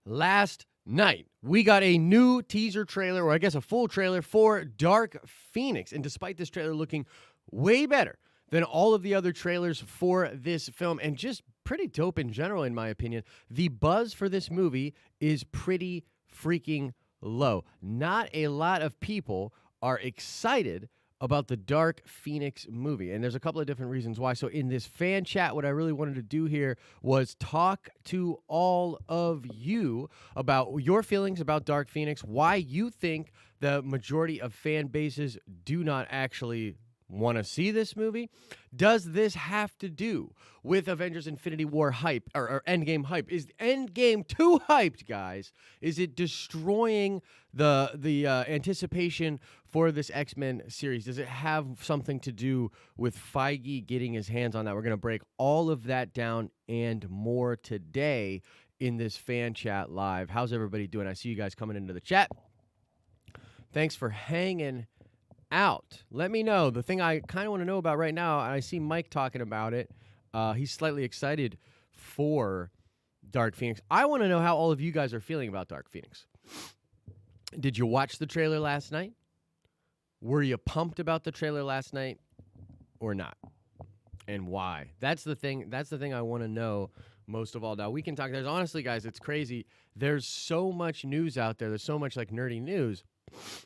Last night, we got a new teaser trailer, or I guess a full trailer for Dark Phoenix. And despite this trailer looking way better than all of the other trailers for this film, and just pretty dope in general, in my opinion, the buzz for this movie is pretty freaking low. Not a lot of people are excited about the Dark Phoenix movie. And there's a couple of different reasons why. So in this fan chat, what I really wanted to do here was talk to all of you about your feelings about Dark Phoenix, why you think the majority of fan bases do not actually want to see this movie. Does this have to do with Avengers Infinity War hype or Endgame hype? Is Endgame too hyped, guys? Is it destroying the anticipation for this X-Men series? Does it have something to do with Feige getting his hands on that? We're going to break all of that down and more today in this fan chat live. How's everybody doing? I see you guys coming into the chat. Thanks for hanging out. Let me know. The thing I kind of want to know about right now, and I see Mike talking about it. He's slightly excited for Dark Phoenix. I want to know how all of you guys are feeling about Dark Phoenix. Did you watch the trailer last night? Were you pumped about the trailer last night or not? And why? That's the thing I want to know most of all. Now, we can talk. There's honestly, guys, it's crazy. There's so much news out there. There's so much like nerdy news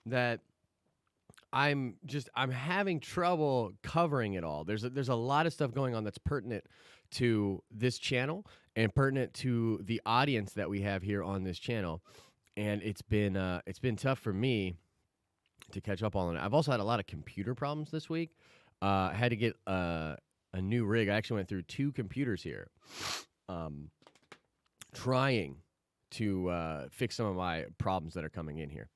that I'm having trouble covering it all. There's a lot of stuff going on that's pertinent to this channel and pertinent to the audience that we have here on this channel. And it's been tough for me to catch up on it. I've also had a lot of computer problems this week. I had to get a new rig. I actually went through 2 computers here, trying to fix some of my problems that are coming in here.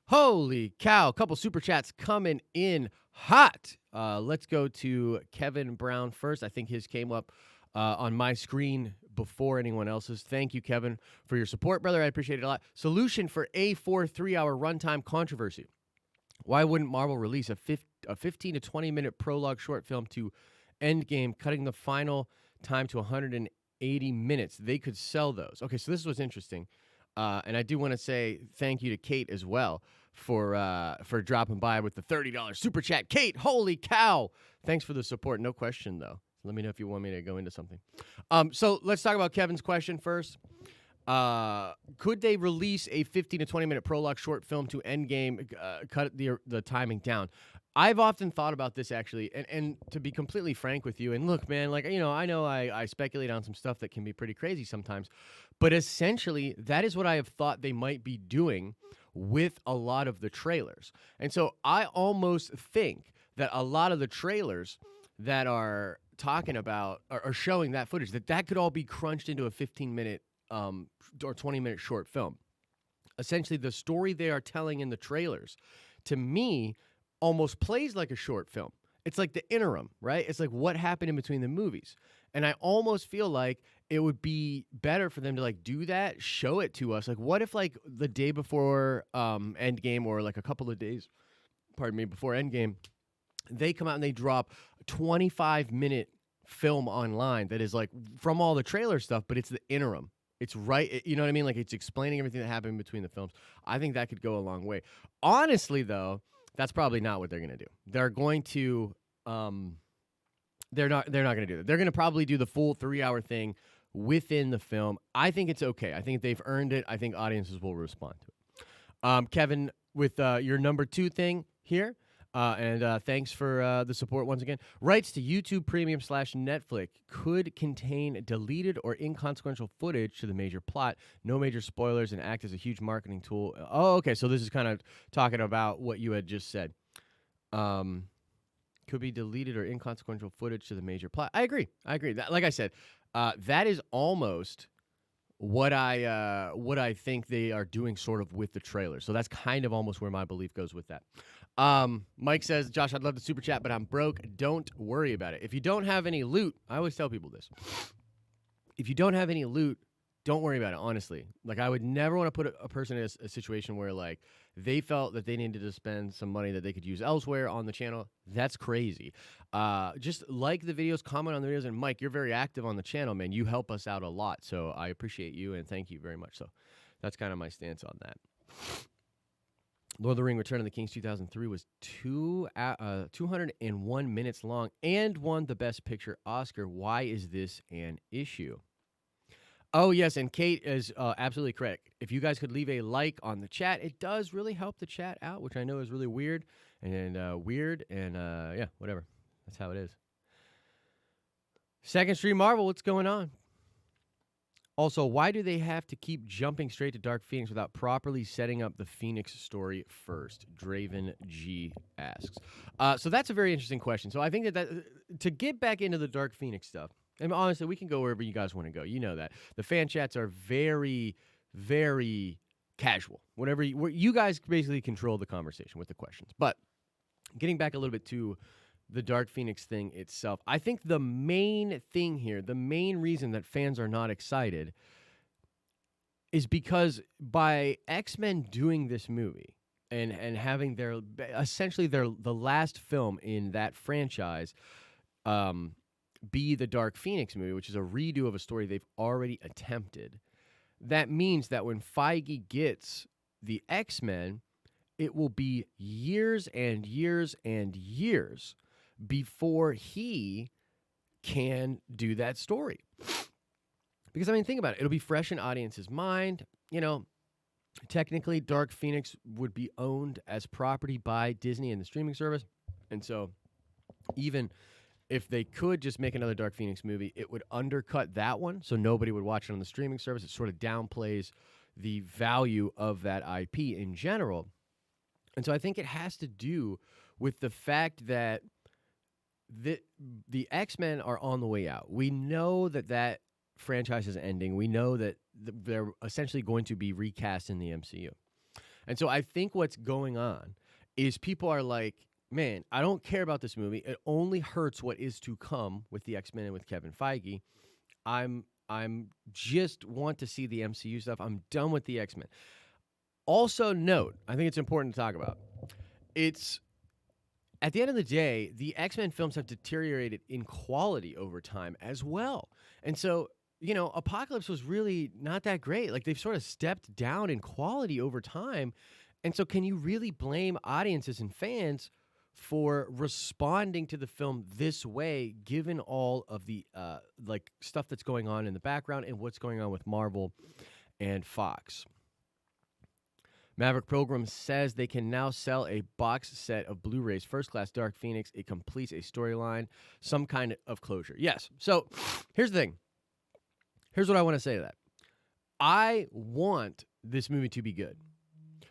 Holy cow, a couple super chats coming in hot. Let's go to Kevin Brown first. I think his came up on my screen before anyone else's. Thank you, Kevin, for your support, brother. I appreciate it a lot. Solution for A4 3-hour runtime controversy. Why wouldn't Marvel release a 15 to 20-minute prologue short film to Endgame, cutting the final time to 180 minutes? They could sell those. Okay, so this was interesting. And I do want to say thank you to Kate as well for dropping by with the $30 super chat. Kate, holy cow! Thanks for the support. No question, though. Let me know if you want me to go into something. So let's talk about Kevin's question first. Could they release a 15 to 20-minute prologue short film to Endgame, cut the timing down? I've often thought about this, actually, and to be completely frank with you, and look, man, like, I know I speculate on some stuff that can be pretty crazy sometimes, but essentially, that is what I have thought they might be doing with a lot of the trailers. And so I almost think that a lot of the trailers that are talking about or showing that footage, that could all be crunched into a 15-minute or 20-minute short film. Essentially, the story they are telling in the trailers, to me, almost plays like a short film. It's like the interim, right? It's like what happened in between the movies. And I almost feel like it would be better for them to like do that, show it to us. Like, what if like the day before Endgame, or like a couple of days, before Endgame, they come out and they drop a 25-minute film online that is like from all the trailer stuff, but it's the interim. It's right, you know what I mean? Like, it's explaining everything that happened between the films. I think that could go a long way. Honestly, though, that's probably not what they're going to do. They're going to they're not going to do that. They're going to probably do the full 3-hour thing within the film. I think it's okay. I think they've earned it. I think audiences will respond to it. Kevin, with your number 2 thing here, and thanks for the support once again. Rights to YouTube Premium / Netflix could contain deleted or inconsequential footage to the major plot. No major spoilers, and act as a huge marketing tool. Oh, okay. So this is kind of talking about what you had just said. Could be deleted or inconsequential footage to the major plot. I agree. Like I said, that is almost what I think they are doing sort of with the trailer. So that's kind of almost where my belief goes with that. Mike says, Josh, I'd love the super chat, but I'm broke. Don't worry about it. If you don't have any loot, I always tell people this. If you don't have any loot, don't worry about it, honestly. Like, I would never want to put a person in a situation where, like, they felt that they needed to spend some money that they could use elsewhere on the channel. That's crazy. Just like the videos, comment on the videos, and Mike, you're very active on the channel, man. You help us out a lot, so I appreciate you, and thank you very much. So That's kind of my stance on that. Lord of the Ring: Return of the Kings 2003 was 201 minutes long and won the Best Picture Oscar. Why is this an issue? Oh, yes, and Kate is absolutely correct. If you guys could leave a like on the chat, it does really help the chat out, which I know is really weird and yeah, whatever. That's how it is. Second Street Marvel, what's going on? Also, why do they have to keep jumping straight to Dark Phoenix without properly setting up the Phoenix story first? Draven G asks. So that's a very interesting question. So I think that to get back into the Dark Phoenix stuff, and honestly, we can go wherever you guys want to go. You know that. The fan chats are very, very casual. Whatever you guys basically control the conversation with the questions. But getting back a little bit to the Dark Phoenix thing itself, I think the main thing here, the main reason that fans are not excited is because by X-Men doing this movie and having their essentially the last film in that franchise be the Dark Phoenix movie, which is a redo of a story they've already attempted, that means that when Feige gets the X-Men, it will be years and years and years before he can do that story. Because, I mean, think about it. It'll be fresh in audience's mind. You know, technically, Dark Phoenix would be owned as property by Disney and the streaming service. And so even if they could just make another Dark Phoenix movie, it would undercut that one, so nobody would watch it on the streaming service. It sort of downplays the value of that IP in general. And so I think it has to do with the fact that the X-Men are on the way out. We know that franchise is ending. We know that they're essentially going to be recast in the MCU. And so I think what's going on is people are like, man, I don't care about this movie. It only hurts what is to come with the X-Men and with Kevin Feige. I'm just want to see the MCU stuff. I'm done with the X-Men. Also note, I think it's important to talk about. It's at the end of the day, the X-Men films have deteriorated in quality over time as well. And so, you know, Apocalypse was really not that great. Like, they've sort of stepped down in quality over time. And so can you really blame audiences and fans for responding to the film this way, given all of the like stuff that's going on in the background and what's going on with Marvel and Fox? Maverick Program says they can now sell a box set of Blu-rays. First Class Dark Phoenix. It completes a storyline, some kind of closure. Yes. So here's the thing. Here's what I want to say to that. I want this movie to be good.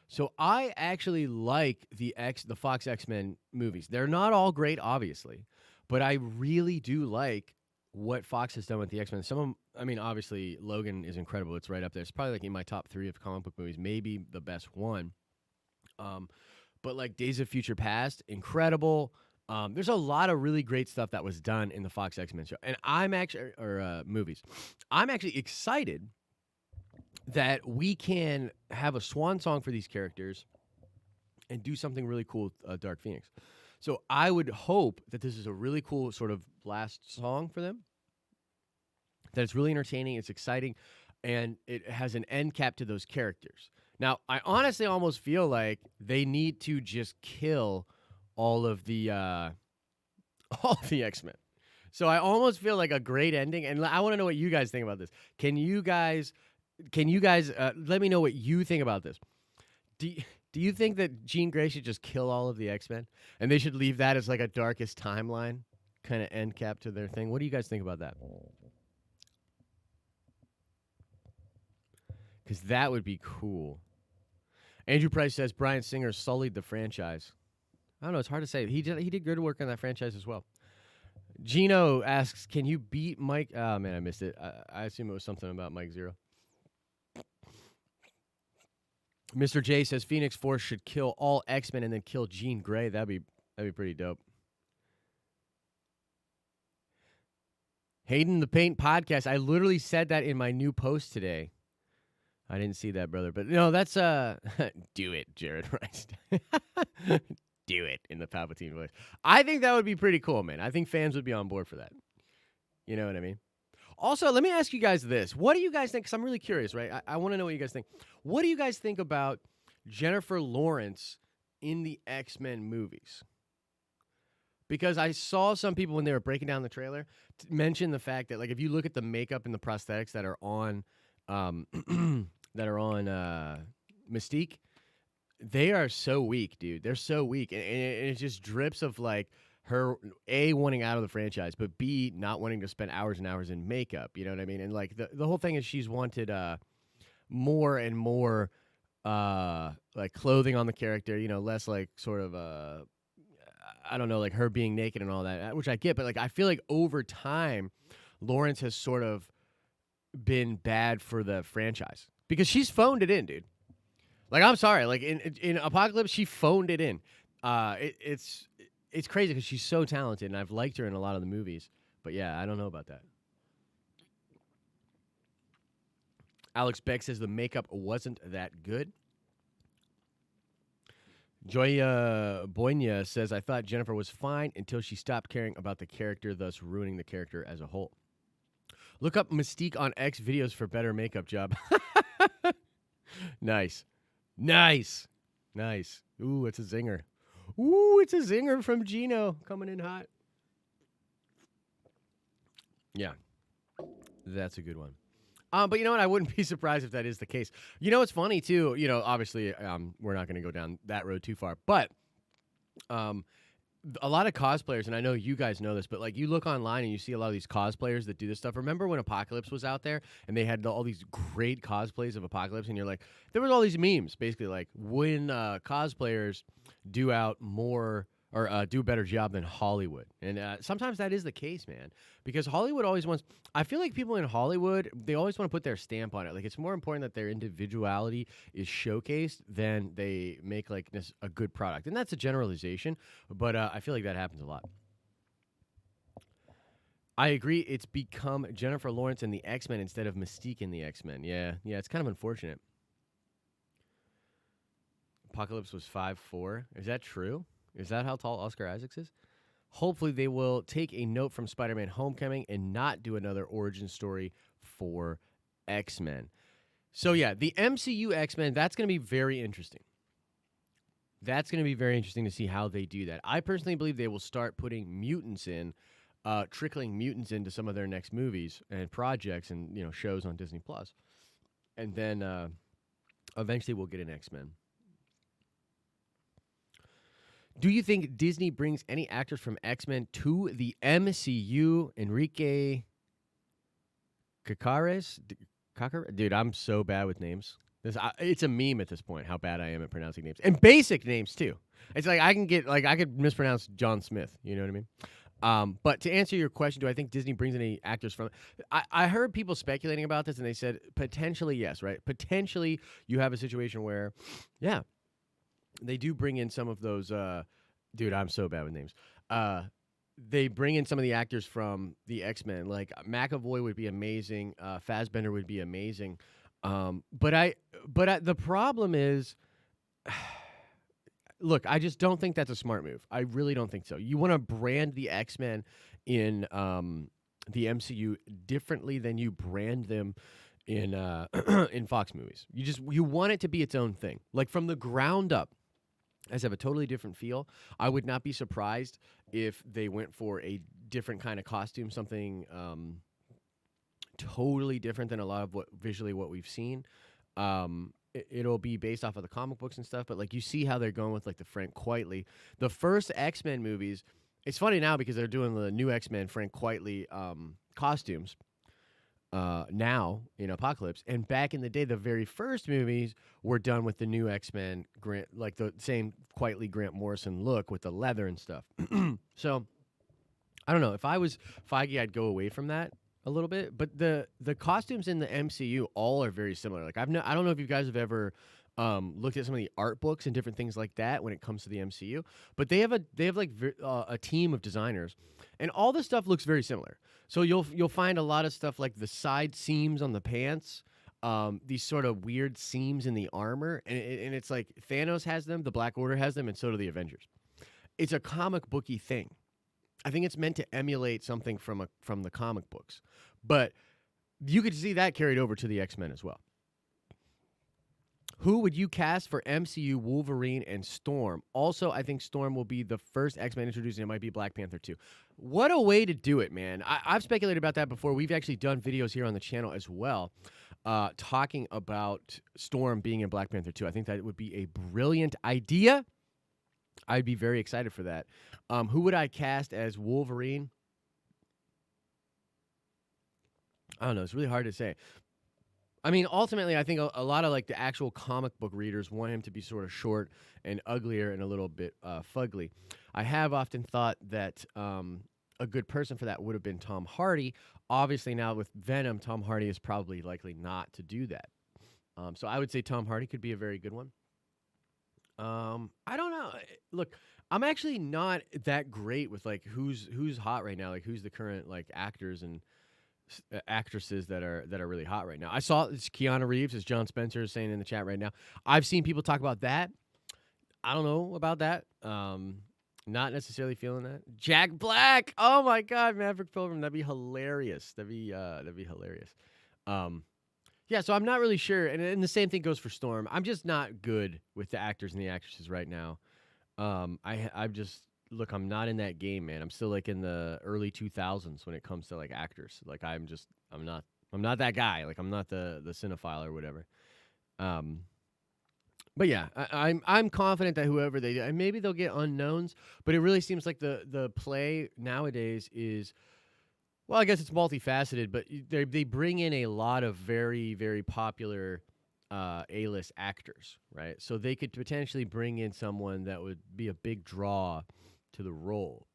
So I actually like the Fox X-Men movies. They're not all great, obviously, but I really do like what Fox has done with the X-Men. Some of them, I mean, obviously, Logan is incredible. It's right up there. It's probably like in my top 3 of comic book movies, maybe the best one. But like Days of Future Past, incredible. There's a lot of really great stuff that was done in the Fox X-Men show, and I'm actually movies. I'm actually excited that we can have a swan song for these characters and do something really cool with Dark Phoenix. So I would hope that this is a really cool sort of last song for them, that it's really entertaining, it's exciting, and it has an end cap to those characters. Now, I honestly almost feel like they need to just kill all of the X-Men. So I almost feel like a great ending, and I want to know what you guys think about this. Can you guys let me know what you think about this? Do you think that Jean Grey should just kill all of the X-Men, and they should leave that as like a Darkest Timeline kind of end cap to their thing? What do you guys think about that? Because that would be cool. Andrew Price says Bryan Singer sullied the franchise. I don't know. It's hard to say. He did good work on that franchise as well. Gino asks, can you beat Mike? Oh, man, I missed it. I assume it was something about Mike Zero. Mr. J says Phoenix Force should kill all X-Men and then kill Jean Grey. That'd be pretty dope. Hayden the Paint podcast. I literally said that in my new post today. I didn't see that, brother. But no, that's do it, Jared Rice. Do it in the Palpatine voice. I think that would be pretty cool, man. I think fans would be on board for that. You know what I mean? Also, let me ask you guys this. What do you guys think? Because I'm really curious, right? I want to know what you guys think. What do you guys think about Jennifer Lawrence in the X-Men movies? Because I saw some people when they were breaking down the trailer mention the fact that, like, if you look at the makeup and the prosthetics that are on, Mystique, they are so weak, dude. They're so weak, and it just drips of like her A, wanting out of the franchise, but B, not wanting to spend hours and hours in makeup. You know what I mean? And like the whole thing is she's wanted more and more like clothing on the character. You know, less like sort of I don't know, like her being naked and all that, which I get, but like I feel like over time, Lawrence has sort of been bad for the franchise because she's phoned it in, dude. Like, I'm sorry, like in Apocalypse, she phoned it in. It's crazy because she's so talented, and I've liked her in a lot of the movies. But yeah, I don't know about that. Alex Beck says the makeup wasn't that good. Joya Boynia says, I thought Jennifer was fine until she stopped caring about the character, thus ruining the character as a whole. Look up Mystique on X videos for better makeup job. Nice. Nice. Nice. Ooh, it's a zinger. Ooh, it's a zinger from Gino coming in hot. Yeah. That's a good one. But you know what? I wouldn't be surprised if that is the case. You know what's funny too? You know, obviously, we're not going to go down that road too far. But a lot of cosplayers, and I know you guys know this, but like you look online and you see a lot of these cosplayers that do this stuff. Remember when Apocalypse was out there and they had all these great cosplays of Apocalypse, and you're like, there was all these memes basically like when cosplayers do out more or do a better job than Hollywood. And sometimes that is the case, man, because Hollywood always wants, I feel like people in Hollywood, they always want to put their stamp on it. Like it's more important that their individuality is showcased than they make like a good product. And that's a generalization, but I feel like that happens a lot. I agree. It's become Jennifer Lawrence in the X-Men instead of Mystique in the X-Men. Yeah, it's kind of unfortunate. Apocalypse was 5'4". Is that true? Is that how tall Oscar Isaacs is? Hopefully they will take a note from Spider-Man Homecoming and not do another origin story for X-Men. So yeah, the MCU X-Men, that's going to be very interesting. That's going to be very interesting to see how they do that. I personally believe they will start putting mutants in, trickling mutants into some of their next movies and projects and, you know, shows on Disney Plus. And then eventually we'll get an X-Men. Do you think Disney brings any actors from X-Men to the MCU? Enrique Cacares? Dude, I'm so bad with names. It's a meme at this point, how bad I am at pronouncing names. And basic names, too. It's like I could mispronounce John Smith. You know what I mean? But to answer your question, do I think Disney brings any actors from... I heard people speculating about this, and they said potentially yes, right? Potentially you have a situation where, yeah, they do bring in some of those, dude, I'm so bad with names. They bring in some of the actors from the X-Men. Like McAvoy would be amazing. Fassbender would be amazing. But the problem is, look, I just don't think that's a smart move. I really don't think so. You want to brand the X-Men in the MCU differently than you brand them in in Fox movies. You want it to be its own thing, like from the ground up. As have a totally different feel. I would not be surprised if they went for a different kind of costume, something totally different than a lot of what we've seen. It'll be based off of the comic books and stuff, but like you see how they're going with like the Frank Quitely. The first X-Men movies, it's funny now because they're doing the new X-Men Frank Quitely costumes. Now in Apocalypse, and back in the day, the very first movies were done with the new X-Men, like the same quietly Grant Morrison look with the leather and stuff. So I don't know, if I was Feige, I'd go away from that a little bit. But the costumes in the MCU all are very similar. Like I don't know if you guys have ever looked at some of the art books and different things like that when it comes to the MCU, but they have a team of designers, and all the stuff looks very similar. So you'll find a lot of stuff like the side seams on the pants, these sort of weird seams in the armor, and it's like Thanos has them, the Black Order has them, and so do the Avengers. It's a comic booky thing. I think it's meant to emulate something from the comic books, but You could see that carried over to the X-Men as well. Who would you cast for MCU Wolverine and Storm? Also, I think Storm will be the first X-Men introduced, and it might be Black Panther too. What a way to do it, man. I've speculated about that before. We've actually done videos here on the channel as well, talking about Storm being in Black Panther 2. I think that would be a brilliant idea. I'd be very excited for that. Who would I cast as Wolverine? I don't know. It's really hard to say. I mean, ultimately, I think a lot of like the actual comic book readers want him to be sort of short and uglier and a little bit fugly. I have often thought that a good person for that would have been Tom Hardy. Obviously, now with Venom, Tom Hardy is probably likely not to do that. So I would say Tom Hardy could be a very good one. I don't know. Look, I'm actually not that great with like who's hot right now, like who's the current like actors and actresses that are really hot right now. I saw it's Keanu Reeves, as John Spencer is saying in the chat right now. I've seen people talk about that. I don't know about that. Not necessarily feeling that. Jack Black. Oh my God, Maverick Pilgrim. That'd be hilarious. That'd be hilarious. Yeah, so I'm not really sure, and the same thing goes for Storm. I'm just not good with the actors and the actresses right now. I'm just look. I'm not in that game, man. I'm still like in the early 2000s when it comes to like actors. Like I'm not that guy. Like I'm not the cinephile or whatever. But yeah, I'm confident that whoever they do, and maybe they'll get unknowns. But it really seems like the play nowadays is. Well, I guess it's multifaceted, but they bring in a lot of very, very popular A-list actors, right? So they could potentially bring in someone that would be a big draw to the role.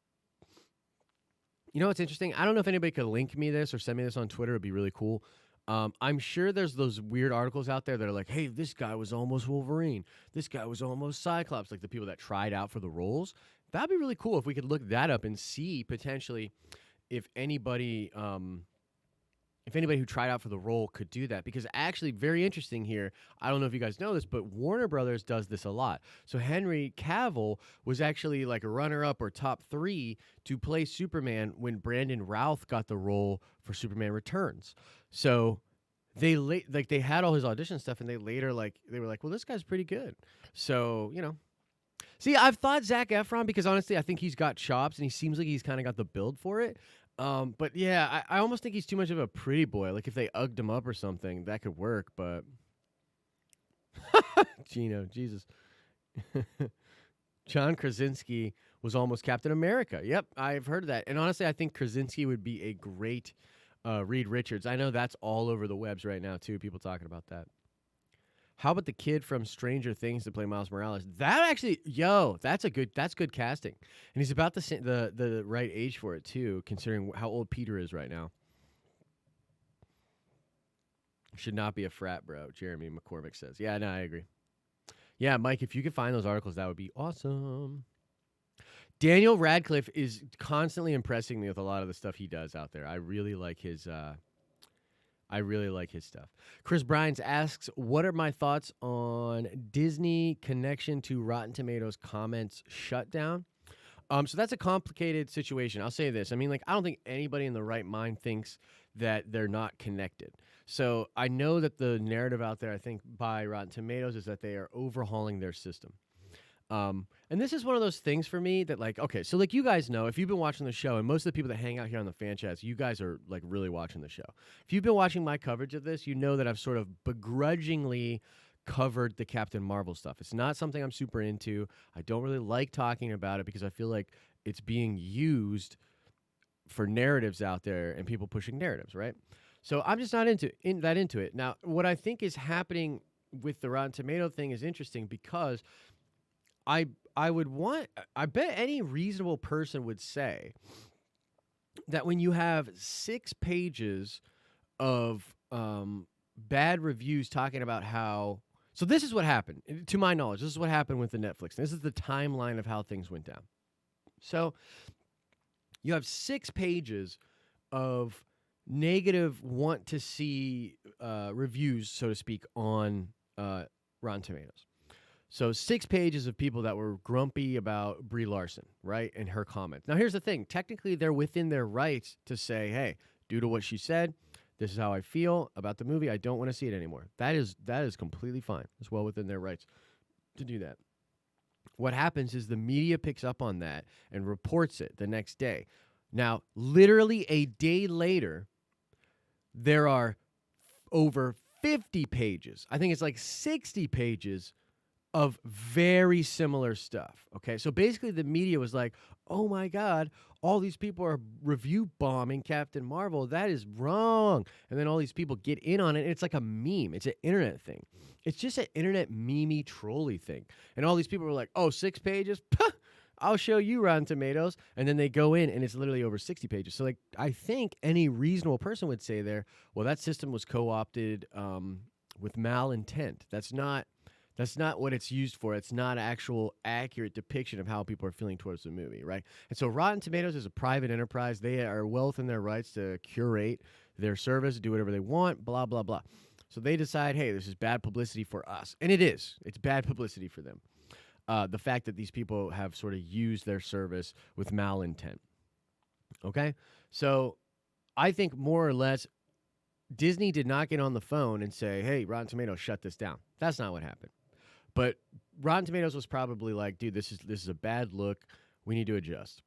You know what's interesting? I don't know if anybody could link me this or send me this on Twitter. It'd be really cool. I'm sure there's those weird articles out there that are like, hey, this guy was almost Wolverine. This guy was almost Cyclops, like the people that tried out for the roles. That'd be really cool if we could look that up and see potentially if anybody who tried out for the role could do that. Because actually, very interesting here, I don't know if you guys know this, but Warner Brothers does this a lot. So Henry Cavill was actually like a runner-up or top 3 to play Superman when Brandon Routh got the role for Superman Returns. So they had all his audition stuff, and they later they were like, well, this guy's pretty good. So, you know. See, I've thought Zac Efron because honestly, I think he's got chops and he seems like he's kind of got the build for it. But yeah, I almost think he's too much of a pretty boy. Like if they ugged him up or something, that could work. But Gino, Jesus, John Krasinski was almost Captain America. Yep, I've heard of that. And honestly, I think Krasinski would be a great Reed Richards. I know that's all over the webs right now too. People talking about that. How about the kid from Stranger Things to play Miles Morales? That actually, that's good casting, and he's about the right age for it too, considering how old Peter is right now. Should not be a frat, bro. Jeremy McCormick says. Yeah, no, I agree. Yeah, Mike, if you could find those articles, that would be awesome. Daniel Radcliffe is constantly impressing me with a lot of the stuff he does out there. I really like his stuff. Chris Bryans asks, what are my thoughts on Disney connection to Rotten Tomatoes comments shutdown? So that's a complicated situation. I'll say this. I mean, like, I don't think anybody in the right mind thinks that they're not connected. So I know that the narrative out there, I think, by Rotten Tomatoes is that they are overhauling their system. And this is one of those things for me that, like, okay, so like you guys know, if you've been watching the show, and most of the people that hang out here on the fan chats, you guys are like really watching the show. If you've been watching my coverage of this, you know that I've sort of begrudgingly covered the Captain Marvel stuff. It's not something I'm super into. I don't really like talking about it because I feel like it's being used for narratives out there and people pushing narratives, right? So I'm just not into it. Now, what I think is happening with the Rotten Tomato thing is interesting because I bet any reasonable person would say that when you have 6 pages of bad reviews talking about how, so this is what happened, to my knowledge, this is what happened with the Netflix. This is the timeline of how things went down. So you have 6 pages of negative want to see reviews, so to speak, on Rotten Tomatoes. So 6 pages of people that were grumpy about Brie Larson, right, and her comments. Now, here's the thing. Technically, they're within their rights to say, hey, due to what she said, This is how I feel about the movie. I don't want to see it anymore. That is completely fine. It's well within their rights to do that. What happens is the media picks up on that and reports it the next day. Now, literally a day later, there are over 50 pages. I think it's like 60 pages of very similar stuff. Okay. So basically, the media was like, oh my God, all these people are review bombing Captain Marvel. That is wrong. And then all these people get in on it. And it's like a meme, it's an internet thing. It's just an internet meme trolley thing. And all these people were like, oh, 6 pages? Puh, I'll show you Rotten Tomatoes. And then they go in and it's literally over 60 pages. So, like, I think any reasonable person would say there, well, that system was co opted with malintent. That's not what it's used for. It's not actual accurate depiction of how people are feeling towards the movie, right? And so Rotten Tomatoes is a private enterprise. They are well within their rights to curate their service, do whatever they want, blah, blah, blah. So they decide, hey, this is bad publicity for us. And it is. It's bad publicity for them. The fact that these people have sort of used their service with malintent. Okay? So I think more or less Disney did not get on the phone and say, hey, Rotten Tomatoes, shut this down. That's not what happened. But Rotten Tomatoes was probably like, dude, this is a bad look. We need to adjust.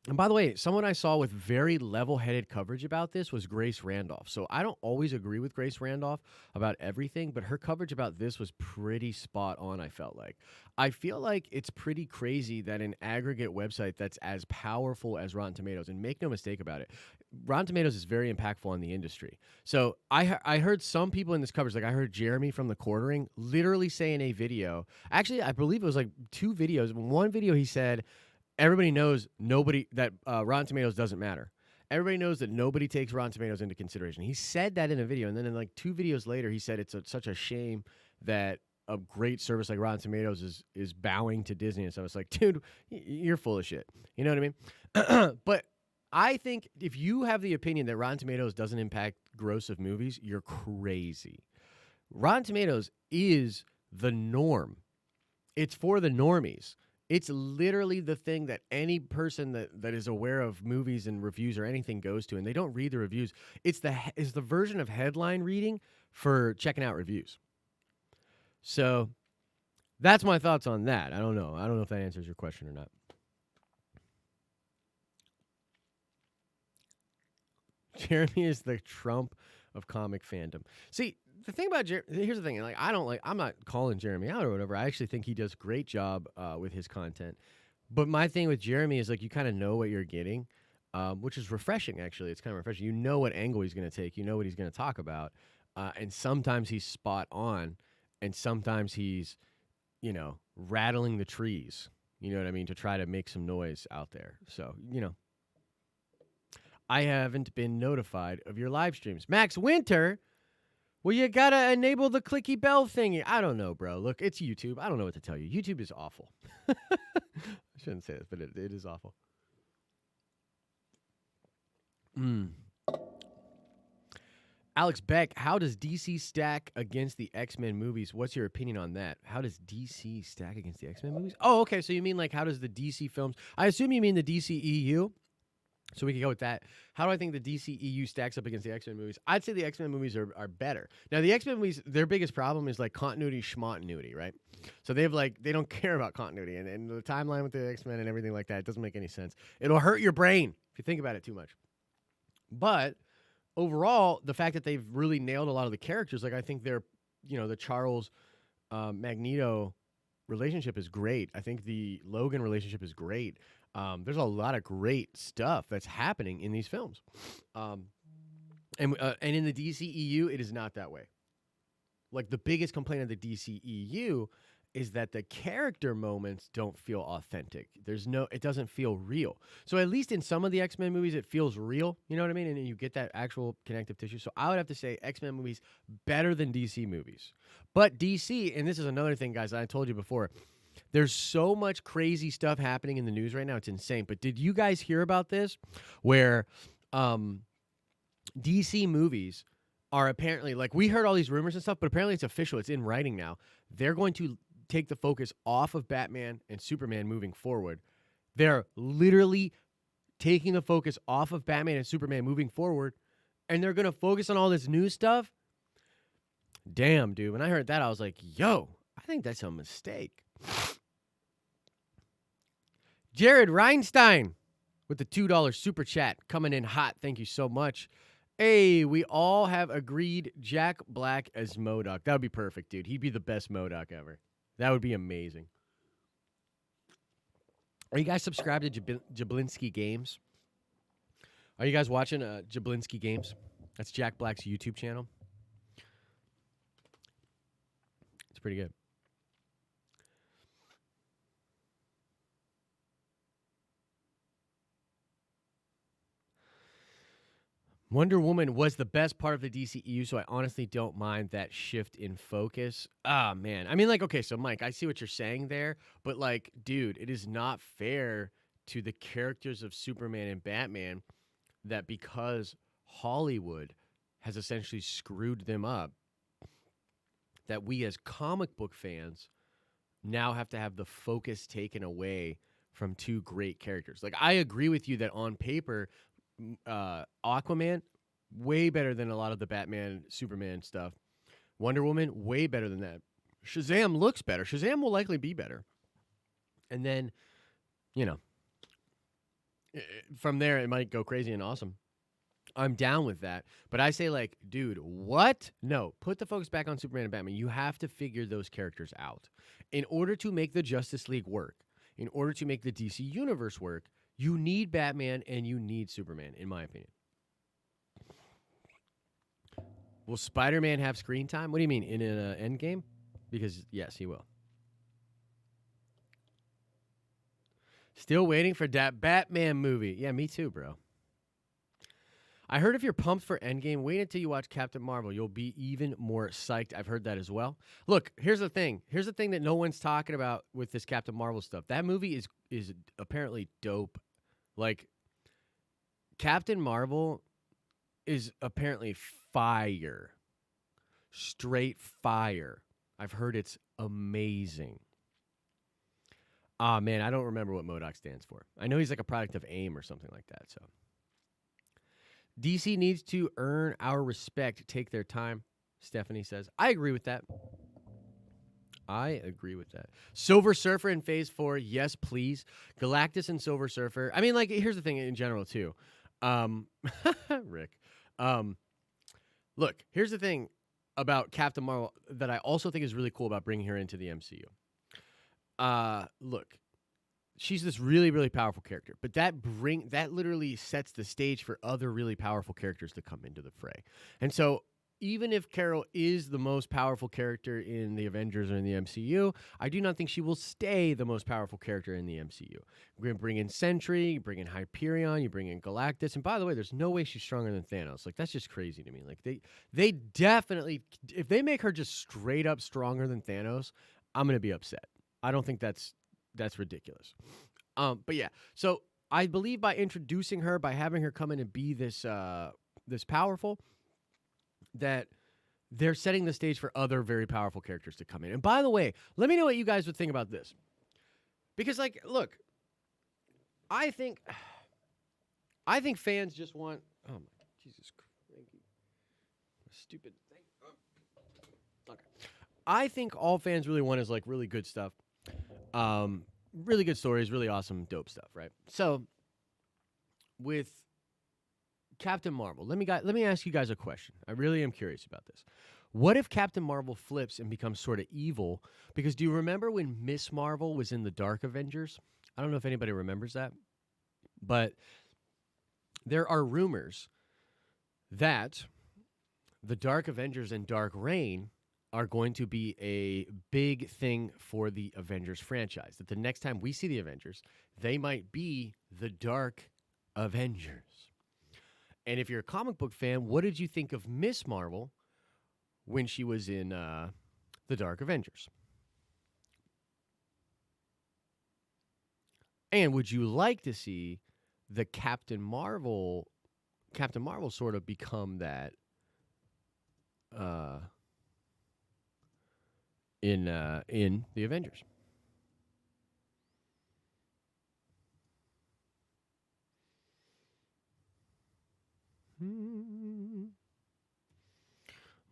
And by the way, someone I saw with very level-headed coverage about this was Grace Randolph. So I don't always agree with Grace Randolph about everything, but her coverage about this was pretty spot on, I felt like. I feel like it's pretty crazy that an aggregate website that's as powerful as Rotten Tomatoes, and make no mistake about it, Rotten Tomatoes is very impactful on the industry. So I heard some people in this coverage, like I heard Jeremy from The Quartering literally say in a video, actually I believe it was like 2 videos. In one video he said, everybody knows that Rotten Tomatoes doesn't matter. Everybody knows that nobody takes Rotten Tomatoes into consideration. He said that in a video, and then in like 2 videos later, he said it's such a shame that a great service like Rotten Tomatoes is bowing to Disney. And so I was like, dude, you're full of shit. You know what I mean? But I think if you have the opinion that Rotten Tomatoes doesn't impact gross of movies, you're crazy. Rotten Tomatoes is the norm. It's for the normies. It's literally the thing that any person that is aware of movies and reviews or anything goes to, and they don't read the reviews. It's the version of headline reading for checking out reviews. So that's my thoughts on that. I don't know. I don't know if that answers your question or not. Jeremy is the Trump of comic fandom. See, the thing about here's the thing. Like, I'm not calling Jeremy out or whatever. I actually think he does a great job with his content. But my thing with Jeremy is like you kind of know what you're getting, which is refreshing. Actually, it's kind of refreshing. You know what angle he's going to take. You know what he's going to talk about, and sometimes he's spot on, and sometimes he's, rattling the trees. You know what I mean, to try to make some noise out there. So I haven't been notified of your live streams. Max Winter, well, you got to enable the clicky bell thingy. I don't know, bro. Look, it's YouTube. I don't know what to tell you. YouTube is awful. I shouldn't say this, but it is awful. Alex Beck, how does DC stack against the X-Men movies? What's your opinion on that? How does DC stack against the X-Men movies? Oh, okay. So you mean like how does the DC films... I assume you mean the DCEU. So we can go with that. How do I think the DCEU stacks up against the X-Men movies? I'd say the X-Men movies are better. Now, the X-Men movies, their biggest problem is like continuity schmontinuity, right? So they don't care about continuity. And the timeline with the X-Men and everything like that, it doesn't make any sense. It'll hurt your brain if you think about it too much. But overall, the fact that they've really nailed a lot of the characters, like I think the Charles Magneto relationship is great. I think the Logan relationship is great. There's a lot of great stuff that's happening in these films. And in the DCEU, it is not that way. Like the biggest complaint of the DCEU is that the character moments don't feel authentic. It doesn't feel real. So at least in some of the X-Men movies, it feels real. You know what I mean? And you get that actual connective tissue. So I would have to say X-Men movies better than DC movies. But DC, and this is another thing, guys, that I told you before, there's so much crazy stuff happening in the news right now. It's insane. But did you guys hear about this? Where DC movies are apparently, like, we heard all these rumors and stuff, but apparently it's official. It's in writing now. They're going to take the focus off of Batman and Superman moving forward. They're literally taking the focus off of Batman and Superman moving forward and they're going to focus on all this new stuff. Damn, dude. When I heard that, I was like, yo, I think that's a mistake. Jared Reinstein with the $2 super chat coming in hot. Thank you so much. Hey, we all have agreed Jack Black as MODOK. That would be perfect, dude. He'd be the best MODOK ever. That would be amazing. Are you guys subscribed to Jablinski Games? Are you guys watching Jablinski Games? That's Jack Black's YouTube channel. It's pretty good. Wonder Woman was the best part of the DCEU, so I honestly don't mind that shift in focus. Ah, man. I mean, like, okay, so Mike, I see what you're saying there, but like, dude, it is not fair to the characters of Superman and Batman that because Hollywood has essentially screwed them up, that we as comic book fans now have to have the focus taken away from two great characters. Like, I agree with you that on paper, Aquaman, way better than a lot of the Batman, Superman stuff. Wonder Woman, way better than that. Shazam looks better. Shazam will likely be better. And then, you know, from there, it might go crazy and awesome. I'm down with that. But I say, like, dude, what? No, put the focus back on Superman and Batman. You have to figure those characters out. In order to make the Justice League work, in order to make the DC Universe work, you need Batman and you need Superman, in my opinion. Will Spider-Man have screen time? What do you mean, in an Endgame? Because, yes, he will. Still waiting for that Batman movie. Yeah, me too, bro. I heard if you're pumped for Endgame, wait until you watch Captain Marvel. You'll be even more psyched. I've heard that as well. Look, here's the thing. Here's the thing that no one's talking about with this Captain Marvel stuff. That movie is apparently dope. Like, Captain Marvel is apparently fire. Straight fire. I've heard it's amazing. Ah, man, I don't remember what MODOK stands for. I know he's like a product of AIM or something like that, so. DC needs to earn our respect. Take their time, Stephanie says. I agree with that. I agree with that. Silver Surfer in Phase 4, yes, please. Galactus and Silver Surfer. I mean, like, here's the thing in general, too. Rick. Look, here's the thing about Captain Marvel that I also think is really cool about bringing her into the MCU. Look, she's this really, really powerful character, but that literally sets the stage for other really powerful characters to come into the fray. And so even if Carol is the most powerful character in the Avengers or in the MCU, I do not think she will stay the most powerful character in the MCU. We're going to bring in Sentry, you bring in Hyperion, you bring in Galactus. And by the way, there's no way she's stronger than Thanos. Like, that's just crazy to me. Like, they definitely, if they make her just straight up stronger than Thanos, I'm going to be upset. I don't think that's ridiculous. But yeah, so I believe by introducing her, by having her come in and be this powerful, that they're setting the stage for other very powerful characters to come in. And by the way, let me know what you guys would think about this. Because, like, look, I think fans just want, oh my, Jesus Christ, stupid thing. Okay. I think all fans really want is, like, really good stuff. Really good stories, really awesome, dope stuff, right? So, with Captain Marvel, let me ask you guys a question. I really am curious about this. What if Captain Marvel flips and becomes sort of evil? Because do you remember when Miss Marvel was in the Dark Avengers? I don't know if anybody remembers that, but there are rumors that the Dark Avengers and Dark Reign are going to be a big thing for the Avengers franchise. That the next time we see the Avengers, they might be the Dark Avengers. And if you're a comic book fan, what did you think of Miss Marvel when she was in the Dark Avengers? And would you like to see the Captain Marvel sort of become that in the Avengers?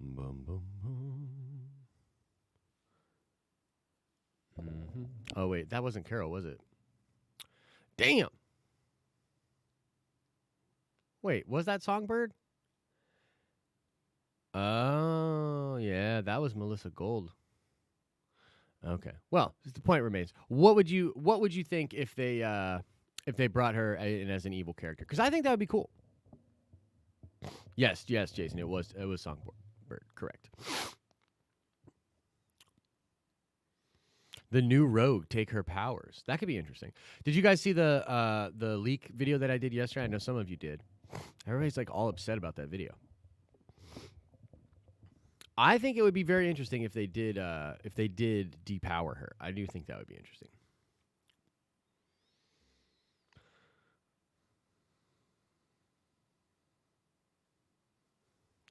Boom, boom, boom. Oh, wait. That wasn't Carol, was it? Damn. Wait, was that Songbird? Oh, yeah. That was Melissa Gold. Okay. Well, the point remains. What would you think if they brought her in as an evil character? Because I think that would be cool. Yes, Jason. It was Songbird. Correct. The new Rogue take her powers. That could be interesting. Did you guys see the leak video that I did yesterday? I know some of you did. Everybody's like all upset about that video. I think it would be very interesting if they did depower her. I do think that would be interesting.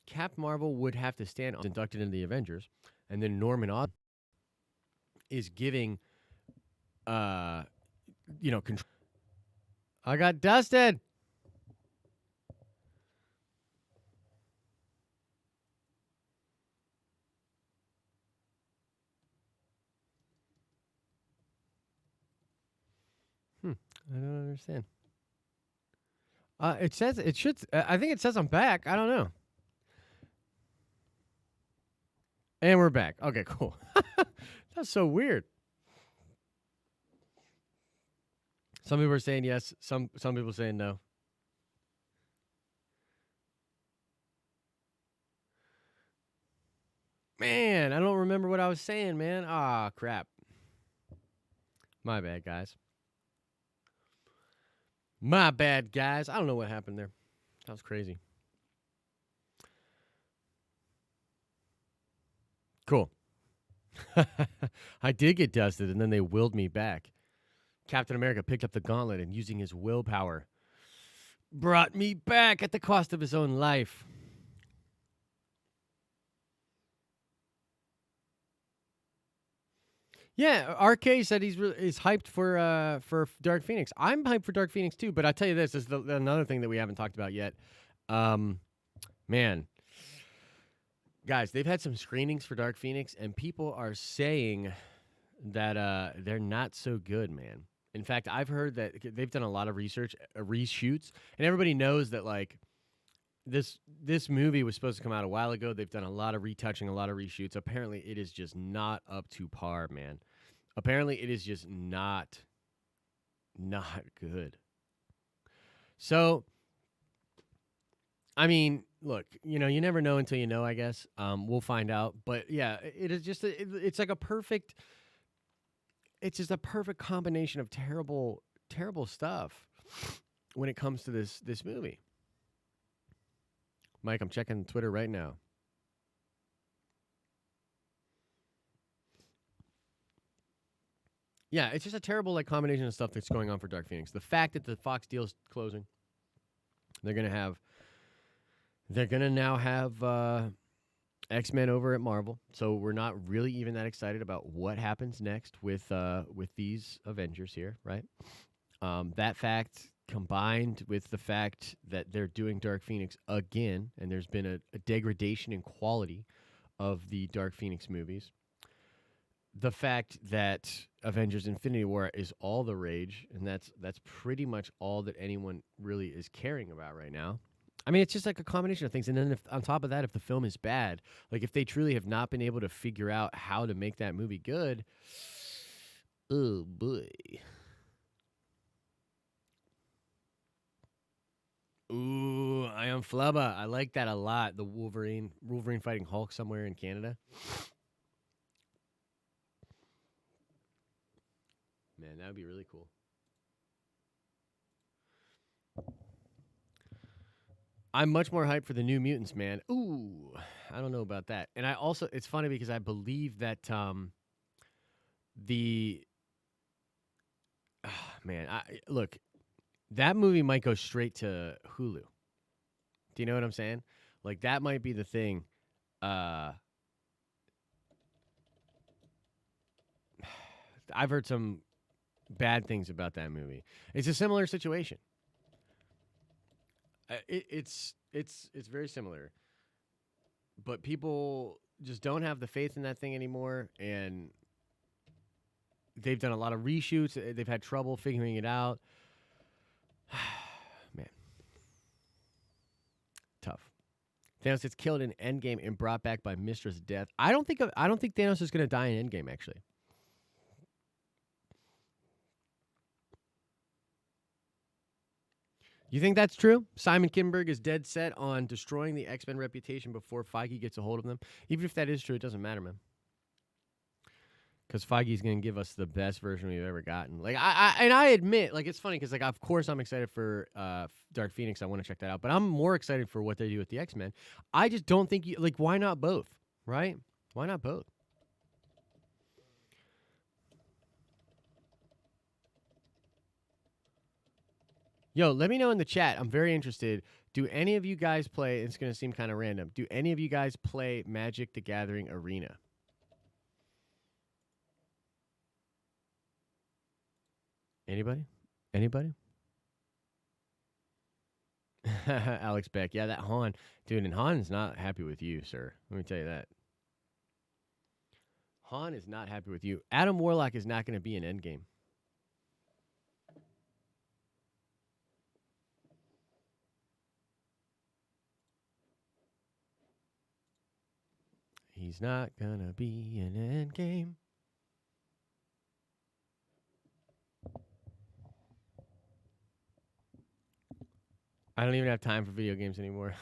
Cap Marvel would have to stand inducted into the Avengers, and then Norman Osborn is giving control. I got dusted. I don't understand. It says it should. I think it says I'm back. I don't know. And we're back. Okay, cool. That's so weird. Some people are saying yes. Some people are saying no. Man, I don't remember what I was saying, man. Ah, crap. My bad, guys. My bad, guys. I don't know what happened there. That was crazy. Cool. I did get dusted, and then they willed me back. Captain America picked up the gauntlet and, using his willpower, brought me back at the cost of his own life. Yeah, RK said he's hyped for Dark Phoenix. I'm hyped for Dark Phoenix too, but I tell you this is another thing that we haven't talked about yet. Man, guys, they've had some screenings for Dark Phoenix, and people are saying that they're not so good, man. In fact, I've heard that they've done a lot of research, reshoots, and everybody knows that like this movie was supposed to come out a while ago. They've done a lot of retouching, a lot of reshoots. Apparently, it is just not up to par, man. Apparently, it is just not good. So, I mean, look, you never know until you know, I guess. We'll find out. But yeah, it is just it's like it's just a perfect combination of terrible stuff when it comes to this movie. Mike, I'm checking Twitter right now. Yeah, it's just a terrible like combination of stuff that's going on for Dark Phoenix. The fact that the Fox deal's closing, they're gonna now have X-Men over at Marvel. So we're not really even that excited about what happens next with these Avengers here, right? That fact combined with the fact that they're doing Dark Phoenix again, and there's been a degradation in quality of the Dark Phoenix movies. The fact that Avengers Infinity War is all the rage, and that's pretty much all that anyone really is caring about right now. I mean, it's just like a combination of things. And then on top of that, if the film is bad, like if they truly have not been able to figure out how to make that movie good, oh boy. Ooh, I am Flubba. I like that a lot. The Wolverine fighting Hulk somewhere in Canada. Man, that would be really cool. I'm much more hyped for the New Mutants, man. Ooh, I don't know about that. And I also, it's funny because I believe that look, that movie might go straight to Hulu. Do you know what I'm saying? Like that might be the thing. I've heard some bad things about that movie. It's a similar situation. It's very similar. but people just don't have the faith in that thing anymore, and they've done a lot of reshoots. They've had trouble figuring it out. Man, tough. Thanos gets killed in Endgame and brought back by Mistress Death. I don't think Thanos is going to die in Endgame, actually. You think that's true? Simon Kinberg is dead set on destroying the X-Men reputation before Feige gets a hold of them. Even if that is true, it doesn't matter, man. Because Feige's going to give us the best version we've ever gotten. Like I admit, like it's funny because like of course I'm excited for Dark Phoenix. I want to check that out, but I'm more excited for what they do with the X-Men. I just don't think why not both, right? Why not both? Yo, let me know in the chat. I'm very interested. Do any of you guys play? It's going to seem kind of random. Do any of you guys play Magic: The Gathering Arena? Anybody? Anybody? Alex Beck. Yeah, that Han. Dude, and Han is not happy with you, sir. Let me tell you that. Han is not happy with you. Adam Warlock is not going to be in Endgame. He's not going to be in Endgame. I don't even have time for video games anymore.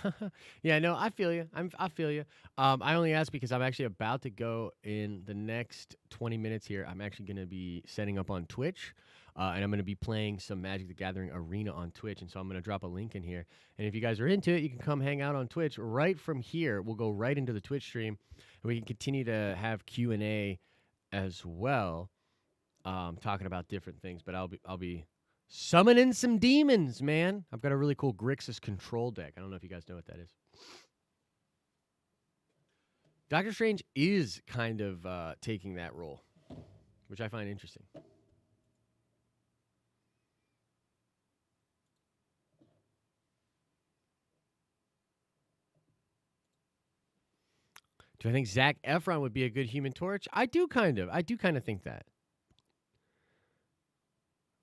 Yeah, no, I feel you. I feel you. I only ask because I'm actually about to go in the next 20 minutes here. I'm actually going to be setting up on Twitch, and I'm going to be playing some Magic: The Gathering Arena on Twitch. And so I'm going to drop a link in here. And if you guys are into it, you can come hang out on Twitch right from here. We'll go right into the Twitch stream, and we can continue to have Q&A as well, talking about different things. But I'll be summoning some demons, man. I've got a really cool Grixis control deck. I don't know if you guys know what that is. Doctor Strange is kind of taking that role, which I find interesting. Do I think Zac Efron would be a good Human Torch? I do kind of think that.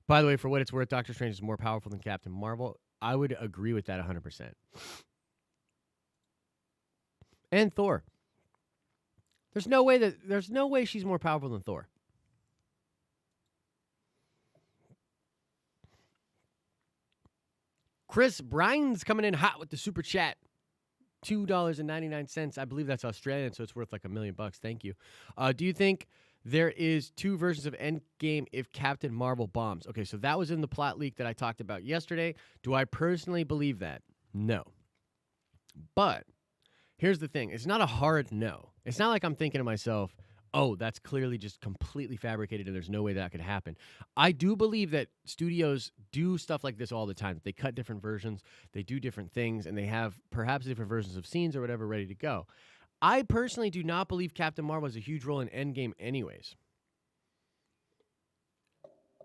By the way, for what it's worth, Doctor Strange is more powerful than Captain Marvel. I would agree with that 100%. And Thor. There's no way she's more powerful than Thor. Chris Bryan's coming in hot with the super chat. $2.99. I believe that's Australian, so it's worth like $1 million. Thank you. Do you think there is two versions of Endgame if Captain Marvel bombs? Okay, so that was in the plot leak that I talked about yesterday. Do I personally believe that? No. But here's the thing. It's not a hard no. It's not like I'm thinking to myself, oh, that's clearly just completely fabricated and there's no way that could happen. I do believe that studios do stuff like this all the time. They cut different versions, they do different things, and they have perhaps different versions of scenes or whatever ready to go. I personally do not believe Captain Marvel has a huge role in Endgame anyways.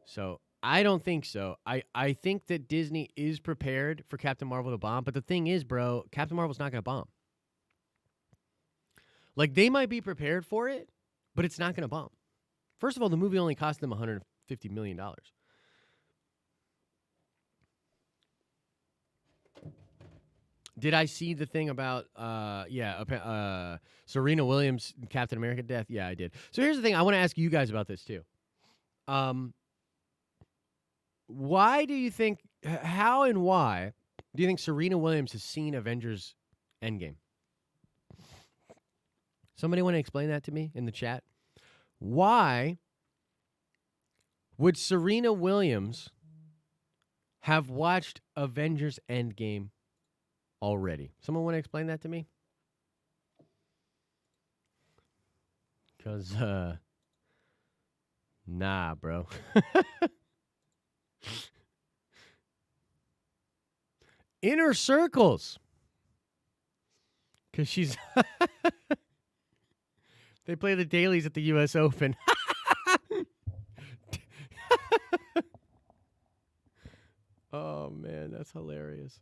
So I don't think so. I think that Disney is prepared for Captain Marvel to bomb, but the thing is, bro, Captain Marvel's not going to bomb. Like, they might be prepared for it, but it's not going to bomb. First of all, the movie only cost them $150 million. Did I see the thing about, Serena Williams, Captain America death? Yeah, I did. So here's the thing. I want to ask you guys about this, too. Why do you think, how and why do you think Serena Williams has seen Avengers Endgame? Somebody want to explain that to me in the chat? Why would Serena Williams have watched Avengers Endgame already? Someone want to explain that to me? Because, nah, bro. Inner circles. Because she's... They play the dailies at the U.S. Open. Oh, man, that's hilarious.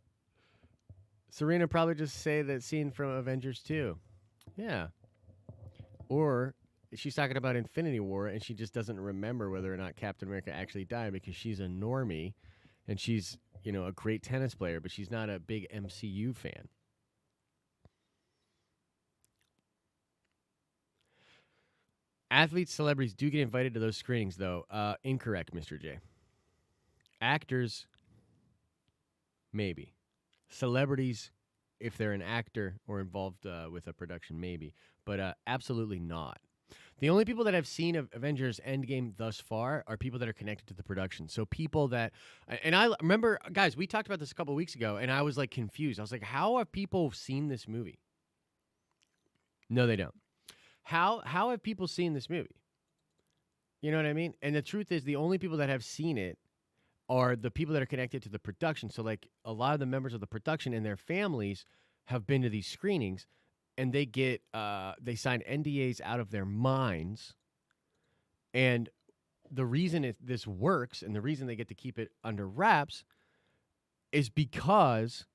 Serena probably just say that scene from Avengers 2. Yeah. Or she's talking about Infinity War and she just doesn't remember whether or not Captain America actually died because she's a normie and she's, a great tennis player, but she's not a big MCU fan. Athletes, celebrities do get invited to those screenings, though. Incorrect, Mr. J. Actors, maybe. Celebrities, if they're an actor or involved with a production, maybe. But absolutely not. The only people that I've seen of Avengers Endgame thus far are people that are connected to the production. So people that, and I remember, guys, we talked about this a couple of weeks ago, and I was like confused. I was like, how have people seen this movie? No, they don't. How have people seen this movie? You know what I mean? And the truth is, the only people that have seen it are the people that are connected to the production. So, like, a lot of the members of the production and their families have been to these screenings, and they sign NDAs out of their minds. And the reason this works, and the reason they get to keep it under wraps, is because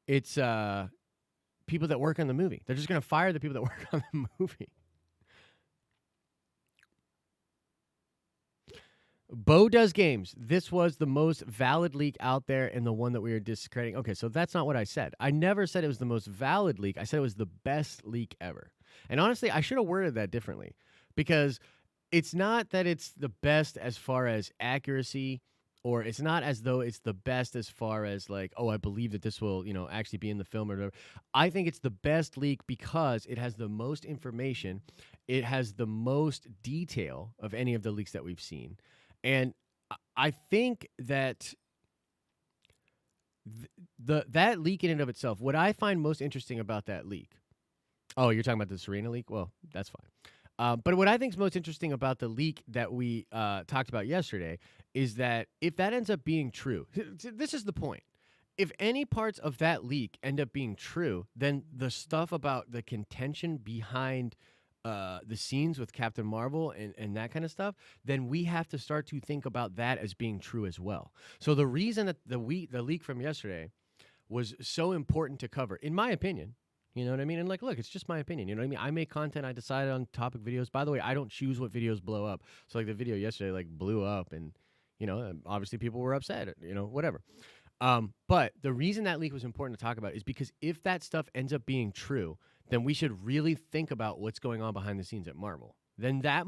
it's people that work on the movie. They're just going to fire the people that work on the movie. Bo does games. This was the most valid leak out there and the one that we were discrediting. Okay, so that's not what I said. I never said it was the most valid leak. I said it was the best leak ever. And honestly, I should have worded that differently because it's not that it's the best as far as accuracy, or it's not as though it's the best as far as like, oh, I believe that this will, actually be in the film or whatever. I think it's the best leak because it has the most information. It has the most detail of any of the leaks that we've seen. And I think that that leak in and of itself, what I find most interesting about that leak. Oh, you're talking about the Serena leak? Well, that's fine. But what I think is most interesting about the leak that we talked about yesterday is that if that ends up being true, this is the point. If any parts of that leak end up being true, then the stuff about the contention behind the scenes with Captain Marvel and that kind of stuff, then we have to start to think about that as being true as well. So the reason that the leak from yesterday was so important to cover, in my opinion, you know what I mean? And like, look, it's just my opinion. You know what I mean? I make content. I decide on topic videos. By the way, I don't choose what videos blow up. So like the video yesterday, like blew up and, obviously people were upset, whatever. But the reason that leak was important to talk about is because if that stuff ends up being true, then we should really think about what's going on behind the scenes at Marvel. Then that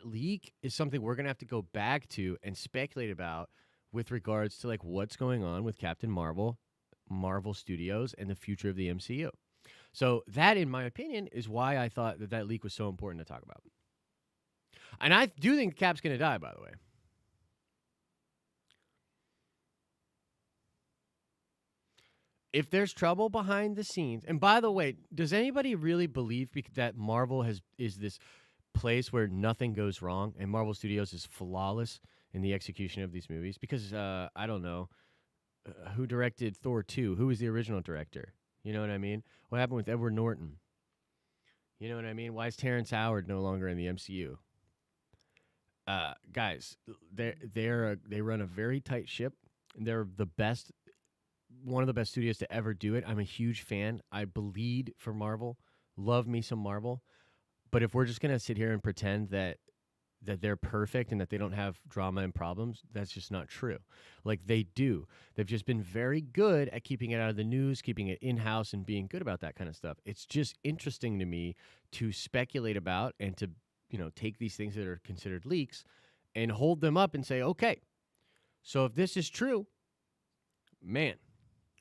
leak is something we're going to have to go back to and speculate about with regards to like what's going on with Captain Marvel, Marvel Studios, and the future of the MCU. So that, in my opinion, is why I thought that leak was so important to talk about. And I do think Cap's going to die, by the way. If there's trouble behind the scenes, and by the way, does anybody really believe that Marvel is this place where nothing goes wrong and Marvel Studios is flawless in the execution of these movies? Because I don't know who directed Thor 2. Who was the original director? You know what I mean? What happened with Edward Norton? You know what I mean? Why is Terrence Howard no longer in the MCU? Guys, they run a very tight ship. They're the best. One of the best studios to ever do it. I'm a huge fan. I bleed for Marvel. Love me some Marvel. But if we're just going to sit here and pretend that they're perfect and that they don't have drama and problems, that's just not true. Like, they do. They've just been very good at keeping it out of the news, keeping it in-house, and being good about that kind of stuff. It's just interesting to me to speculate about and to, take these things that are considered leaks and hold them up and say, okay, so if this is true, man,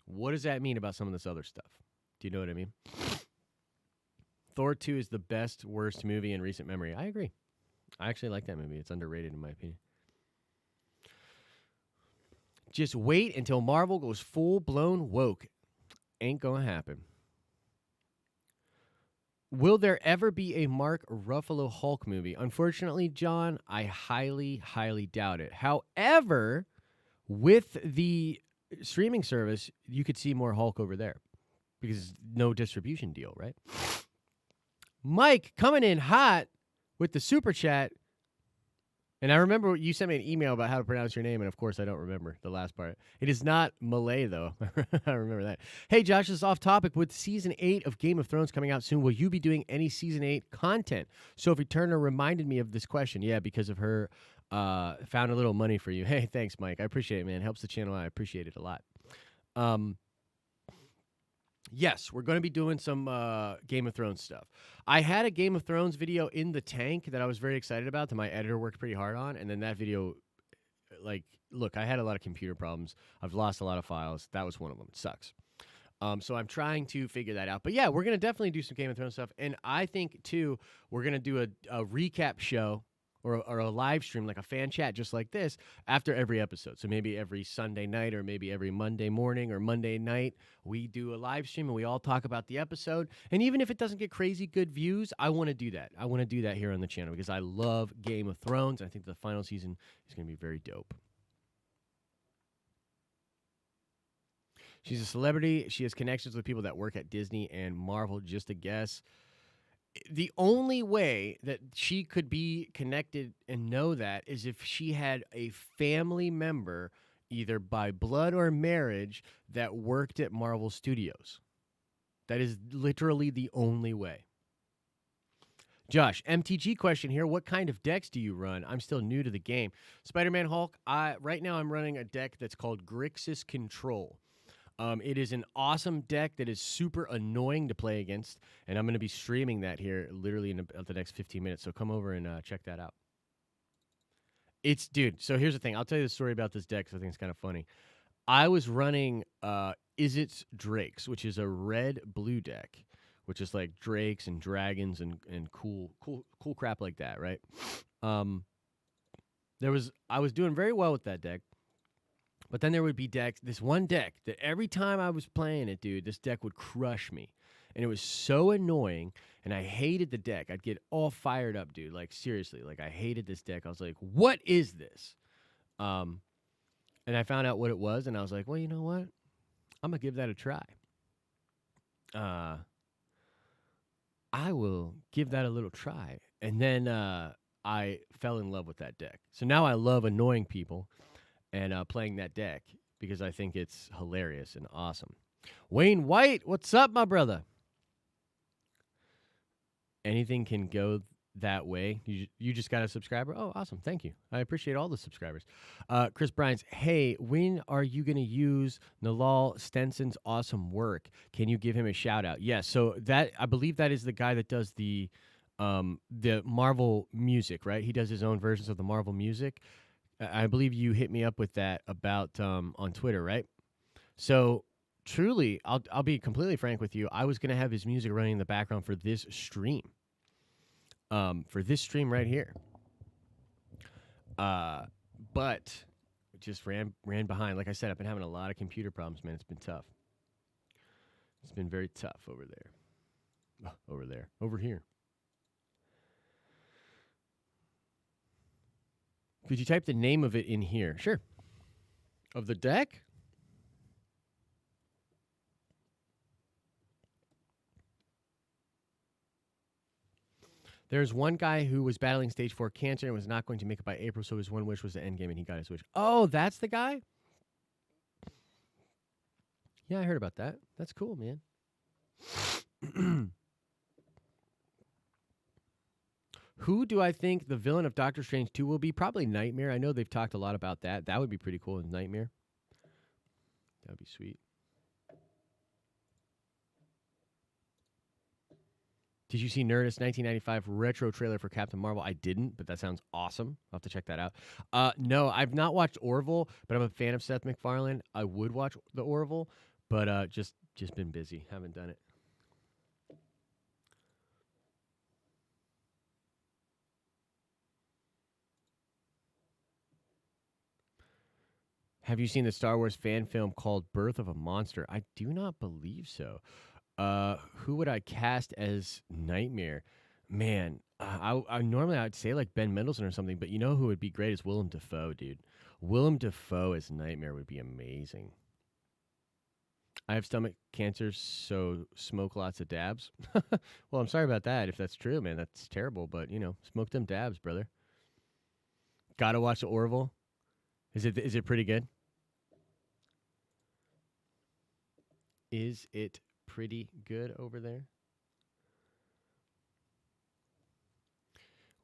what does that mean about some of this other stuff? Do you know what I mean? Thor 2 is the best, worst movie in recent memory. I agree. I actually like that movie. It's underrated in my opinion. Just wait until Marvel goes full-blown woke. Ain't gonna happen. Will there ever be a Mark Ruffalo Hulk movie? Unfortunately, John, I highly, highly doubt it. However, with the streaming service, you could see more Hulk over there because no distribution deal, right? Mike coming in hot with the super chat. And I remember you sent me an email about how to pronounce your name, and of course I don't remember the last part. It is not Malay, though. I remember that. Hey, Josh, this is off topic. With season 8 of Game of Thrones coming out soon, will you be doing any season 8 content? Sophie Turner reminded me of this question. Yeah, because of her found a little money for you. Hey, thanks, Mike. I appreciate it, man. Helps the channel out. I appreciate it a lot. Yes, we're going to be doing some Game of Thrones stuff. I had a Game of Thrones video in the tank that I was very excited about that my editor worked pretty hard on, and then that video, like, look, I had a lot of computer problems. I've lost a lot of files. That was one of them. It sucks. So I'm trying to figure that out. But yeah, we're going to definitely do some Game of Thrones stuff. And I think, too, we're going to do a recap show or a live stream, like a fan chat just like this, after every episode. So maybe every Sunday night or maybe every Monday morning or Monday night, we do a live stream and we all talk about the episode. And even if it doesn't get crazy good views, I want to do that. I want to do that here on the channel because I love Game of Thrones. I think the final season is going to be very dope. She's a celebrity. She has connections with people that work at Disney and Marvel, just a guess. The only way that she could be connected and know that is if she had a family member, either by blood or marriage, that worked at Marvel Studios. That is literally the only way. Josh, MTG question here. What kind of decks do you run? I'm still new to the game. Spider-Man Hulk, right now I'm running a deck that's called Grixis Control. It is an awesome deck that is super annoying to play against, and I'm going to be streaming that here literally in the next 15 minutes, so come over and check that out. Dude, so here's the thing. I'll tell you the story about this deck because I think it's kind of funny. I was running Izzet's Drakes, which is a red-blue deck, which is like drakes and dragons and cool crap like that, right? I was doing very well with that deck. But then there would be decks, this one deck that every time I was playing it, dude, this deck would crush me. And it was so annoying, and I hated the deck. I'd get all fired up, dude. Like, seriously, like, I hated this deck. I was like, what is this? And I found out what it was, and I was like, well, you know what? I'm going to give that a try. I will give that a little try. And then I fell in love with that deck. So now I love annoying people and playing that deck because I think it's hilarious and awesome. Wayne White, what's up, my brother? Anything can go that way. You just got a subscriber? Oh, awesome. Thank you. I appreciate all the subscribers. Chris Bryans, hey, when are you going to use Nalal Stenson's awesome work? Can you give him a shout out? Yes. So that I believe that is the guy that does the Marvel music, right? He does his own versions of the Marvel music. I believe you hit me up with that about on Twitter, right? So truly, I'll be completely frank with you. I was going to have his music running in the background for this stream. For this stream right here. But it just ran behind. Like I said, I've been having a lot of computer problems, man. It's been tough. It's been very tough over there. Over here. Could you type the name of it in here? Sure. Of the deck? There's one guy who was battling stage 4 cancer and was not going to make it by April, so his one wish was the Endgame, and he got his wish. Oh, that's the guy? Yeah, I heard about that. That's cool, man. Who do I think the villain of Doctor Strange 2 will be? Probably Nightmare. I know they've talked a lot about that. That would be pretty cool in Nightmare. That would be sweet. Did you see Nerdist 1995 retro trailer for Captain Marvel? I didn't, but that sounds awesome. I'll have to check that out. No, I've not watched Orville, but I'm a fan of Seth MacFarlane. I would watch the Orville, but just been busy. Haven't done it. Have you seen the Star Wars fan film called Birth of a Monster? I do not believe so. Who would I cast as Nightmare? Man, I normally I'd say like Ben Mendelsohn or something, but you know who would be great is Willem Dafoe, dude. Willem Dafoe as Nightmare would be amazing. I have stomach cancer, so smoke lots of dabs. Well, I'm sorry about that. If that's true, man, that's terrible. But, you know, smoke them dabs, brother. Gotta watch the Orville. Is it pretty good? Is it pretty good over there?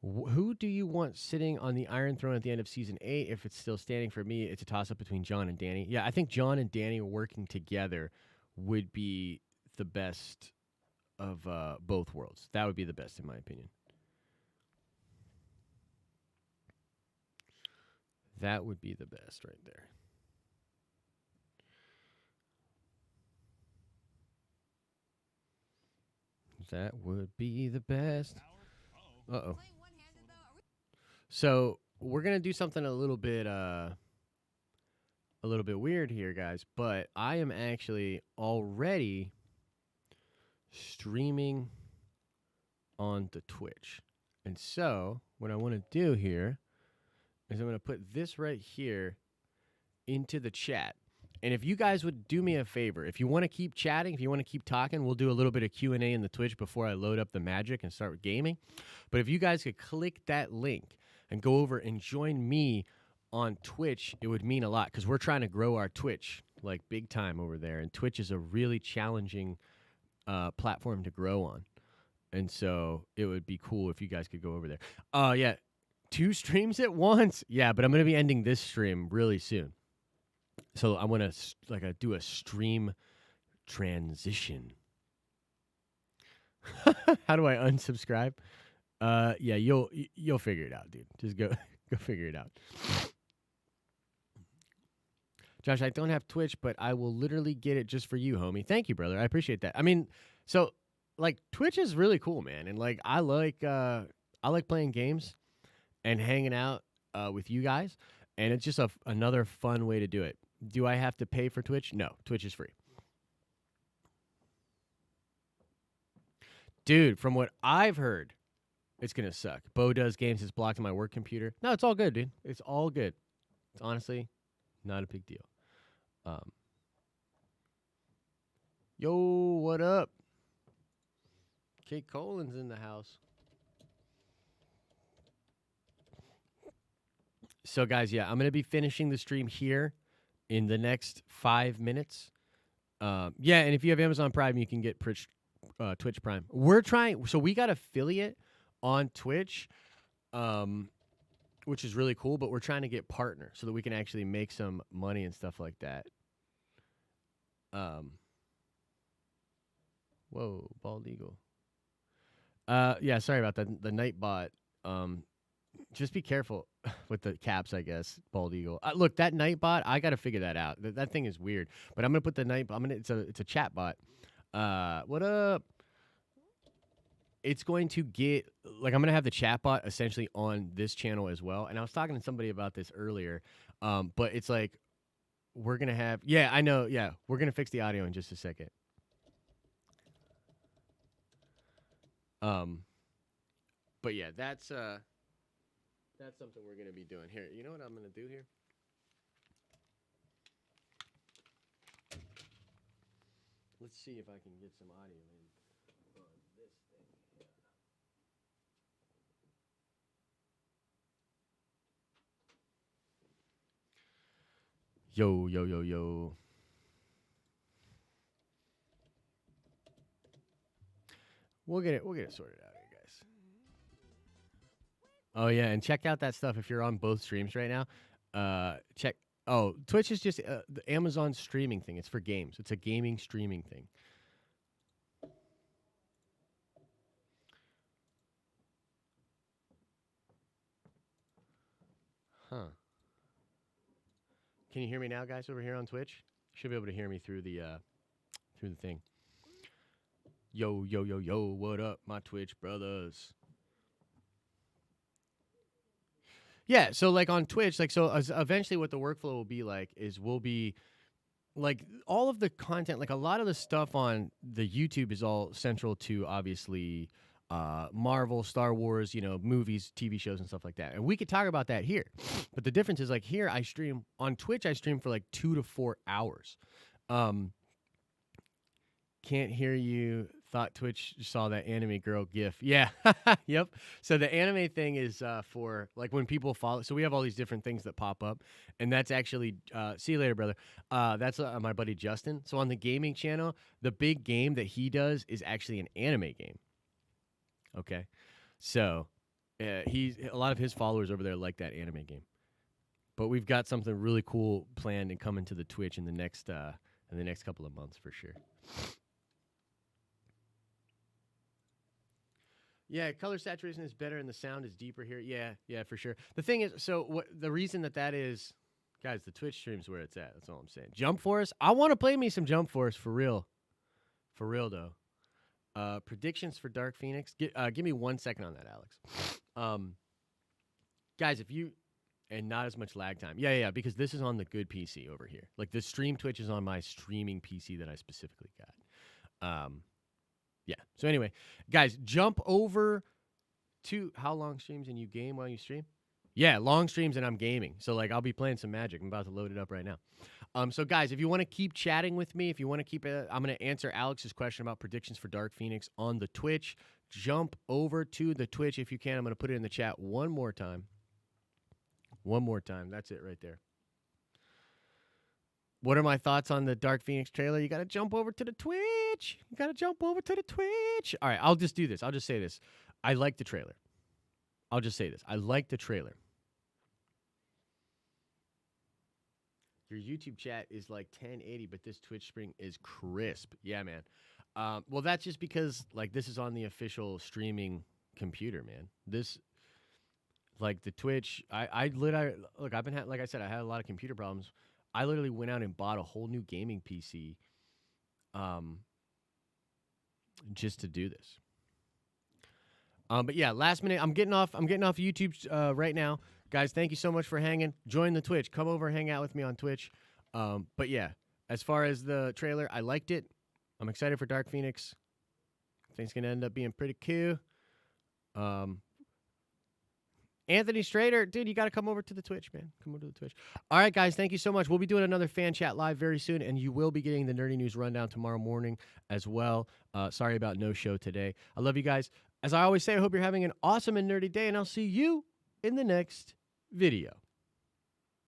Who do you want sitting on the Iron Throne at the end of season 8? If it's still standing, for me, it's a toss up between John and Danny. Yeah, I think John and Danny working together would be the best of both worlds. That would be the best, in my opinion. That would be the best right there. That would be the best. Uh-oh. So we're gonna do something a little bit weird here, guys, but I am actually already streaming on the Twitch. And so what I want to do here is I'm going to put this right here into the chat. And if you guys would do me a favor, if you want to keep chatting, if you want to keep talking, we'll do a little bit of Q&A in the Twitch before I load up the magic and start with gaming. But if you guys could click that link and go over and join me on Twitch, it would mean a lot because we're trying to grow our Twitch like big time over there. And Twitch is a really challenging platform to grow on. And so it would be cool if you guys could go over there. Yeah, 2 streams at once. Yeah, but I'm going to be ending this stream really soon. So I want to do a stream transition. How do I unsubscribe? Yeah, you'll figure it out, dude. Just go figure it out. Josh, I don't have Twitch, but I will literally get it just for you, homie. Thank you, brother. I appreciate that. I mean, so like Twitch is really cool, man, and like I like playing games and hanging out with you guys, and it's just another fun way to do it. Do I have to pay for Twitch? No, Twitch is free. Dude, from what I've heard, it's going to suck. Bo does games. It's blocked on my work computer. No, it's all good, dude. It's all good. It's honestly not a big deal. Yo, what up? Kate Colin's in the house. So, guys, yeah, I'm going to be finishing the stream here in the next 5 minutes. Yeah, and if you have Amazon Prime, you can get Twitch Prime. We're trying, so we got affiliate on Twitch, which is really cool, but we're trying to get partner so that we can actually make some money and stuff like that. Whoa, bald eagle. Yeah, sorry about that. The Nightbot. Just be careful with the caps, I guess. Bald eagle. Look, that Nightbot, I got to figure that out. That thing is weird. But I'm gonna put the it's a chat bot. What up? It's going to get I'm gonna have the chat bot essentially on this channel as well. And I was talking to somebody about this earlier. But it's like we're gonna have I know, we're gonna fix the audio in just a second. But yeah, that's something we're gonna be doing here. You know what I'm gonna do here? Let's see if I can get some audio in on this thing here. Yo, yo, yo, yo. We'll get it sorted out here, guys. Oh yeah, and check out that stuff if you're on both streams right now. Check. Oh, Twitch is just the Amazon streaming thing. It's for games. It's a gaming streaming thing. Huh. Can you hear me now, guys, over here on Twitch? You should be able to hear me through the thing. Yo, yo, yo, yo, what up, my Twitch brothers? Yeah, so like on Twitch, eventually what the workflow will be like is we'll be like all of the content, like a lot of the stuff on the YouTube is all central to obviously Marvel, Star Wars, movies, TV shows and stuff like that. And we could talk about that here. But the difference is like here I stream on Twitch, I stream for like 2 to 4 hours. Can't hear you Thought Twitch saw that anime girl gif. Yeah. Yep. So the anime thing is for like when people follow. So we have all these different things that pop up, and that's actually see you later, brother. That's my buddy Justin. So on the gaming channel, the big game that he does is actually an anime game. Okay. So he's a lot of his followers over there like that anime game. But we've got something really cool planned and coming to the Twitch in the next couple of months for sure. Yeah, color saturation is better and the sound is deeper here. Yeah, for sure. The thing is, so what the reason that is, guys, the Twitch stream's where it's at. That's all I'm saying. Jump Force. I want to play me some Jump Force for real. For real though. Predictions for Dark Phoenix. Give me 1 second on that, Alex. Guys, if you and not as much lag time. Yeah, because this is on the good PC over here. Like the stream Twitch is on my streaming PC that I specifically got. Yeah. So anyway, guys, jump over to how long streams and you game while you stream? Yeah, long streams and I'm gaming. So like I'll be playing some Magic. I'm about to load it up right now. So guys, if you want to keep chatting with me, if you want to keep it, I'm going to answer Alex's question about predictions for Dark Phoenix on the Twitch. Jump over to the Twitch if you can. I'm going to put it in the chat one more time. One more time. That's it right there. What are my thoughts on the Dark Phoenix trailer? You got to jump over to the Twitch. You got to jump over to the Twitch. All right, I'll just do this. I'll just say this. I like the trailer. I'll just say this. I like the trailer. Your YouTube chat is like 1080, but this Twitch stream is crisp. Yeah, man. Well, that's just because like this is on the official streaming computer, man. This, like the Twitch, I literally look. I've been like I said, I had a lot of computer problems. I literally went out and bought a whole new gaming PC, just to do this. But yeah, last minute, I'm getting off YouTube right now. Guys, thank you so much for hanging. Join the Twitch. Come over, hang out with me on Twitch. But yeah, as far as the trailer, I liked it. I'm excited for Dark Phoenix. I think it's gonna end up being pretty cool. Anthony Strader, dude, you got to come over to the Twitch, man. Come over to the Twitch. All right, guys, thank you so much. We'll be doing another fan chat live very soon, and you will be getting the Nerdy News Rundown tomorrow morning as well. Sorry about no show today. I love you guys. As I always say, I hope you're having an awesome and nerdy day, and I'll see you in the next video.